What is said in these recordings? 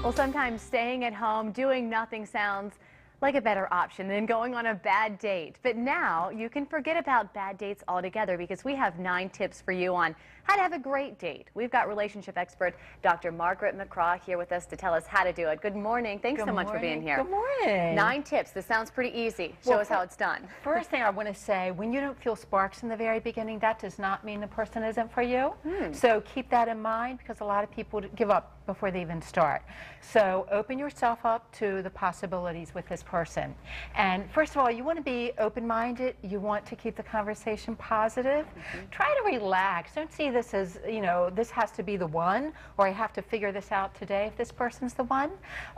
Well, sometimes staying at home, doing nothing sounds like a better option than going on a bad date. But now you can forget about bad dates altogether because we have 9 tips for you on how to have a great date. We've got relationship expert Dr. Margaret McCraw here with us to tell us how to do it. Good morning. Thanks so much for being here. Good morning. 9 tips. This sounds pretty easy. Show us how it's done. First thing I want to say, when you don't feel sparks in the very beginning, that does not mean the person isn't for you. So keep that in mind because a lot of people give up before they even start. So open yourself up to the possibilities with this person. And first of all, you want to be open-minded. You want to keep the conversation positive. Try to relax. Don't see this as, you know, this has to be the one, or I have to figure this out today if this person's the one.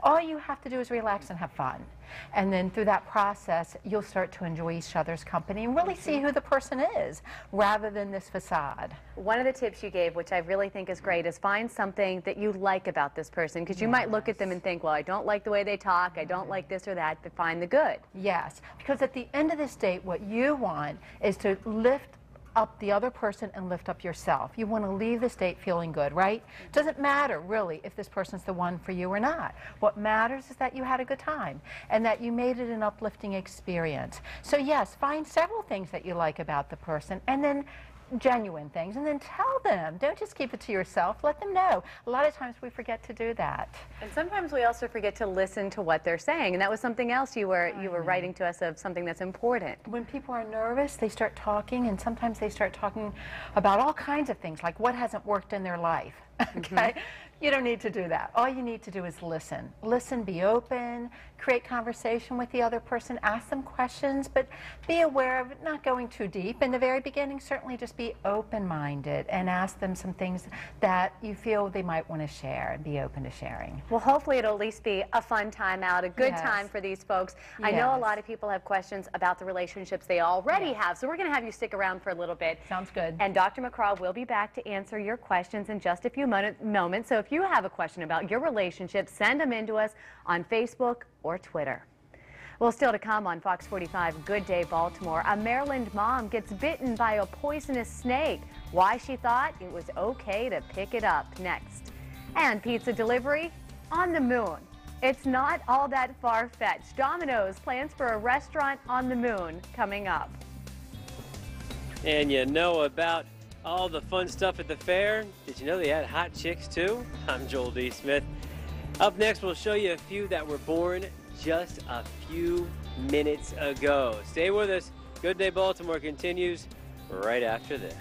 All you have to do is relax and have fun. And then through that process, you'll start to enjoy each other's company and really see who the person is, rather than this facade. One of the tips you gave, which I really think is great, is find something that you like about this person, because you might look at them and think, well, I don't like the way they talk, I don't like this or that, but find the good. Yes, because at the end of this date, what you want is to lift up the other person and lift up yourself. You want to leave this date feeling good, right? Doesn't matter really if this person's the one for you or not. What matters is that you had a good time and that you made it an uplifting experience. So yes, find several things that you like about the person, and then genuine things, and then tell them. Don't just keep it to yourself. Let them know. A lot of times we forget to do that. And sometimes we also forget to listen to what they're saying, and that was something else you were writing to us of, something that's important. When people are nervous, they start talking, and sometimes they start talking about all kinds of things, like what hasn't worked in their life. Okay? You don't need to do that. All you need to do is listen. Listen, be open, create conversation with the other person, ask them questions, but be aware of not going too deep. In the very beginning, certainly just be open-minded and ask them some things that you feel they might want to share, and be open to sharing. Well, hopefully it'll at least be a fun time out, a good time for these folks. I know a lot of people have questions about the relationships they already have, so we're going to have you stick around for a little bit. Sounds good. And Dr. McCraw will be back to answer your questions in just a few moments. So if you have a question about your relationship, send them in to us on Facebook or Twitter. Well, still to come on Fox 45 Good Day Baltimore, a Maryland mom gets bitten by a poisonous snake. Why she thought it was okay to pick it up. Next. And pizza delivery on the moon. It's not all that far-fetched. Domino's plans for a restaurant on the moon coming up. And you know about all the fun stuff at the fair? Did you know they had hot chicks too? I'm Joel D. Smith. Up next, we'll show you a few that were born just a few minutes ago. Stay with us. Good Day Baltimore continues right after this.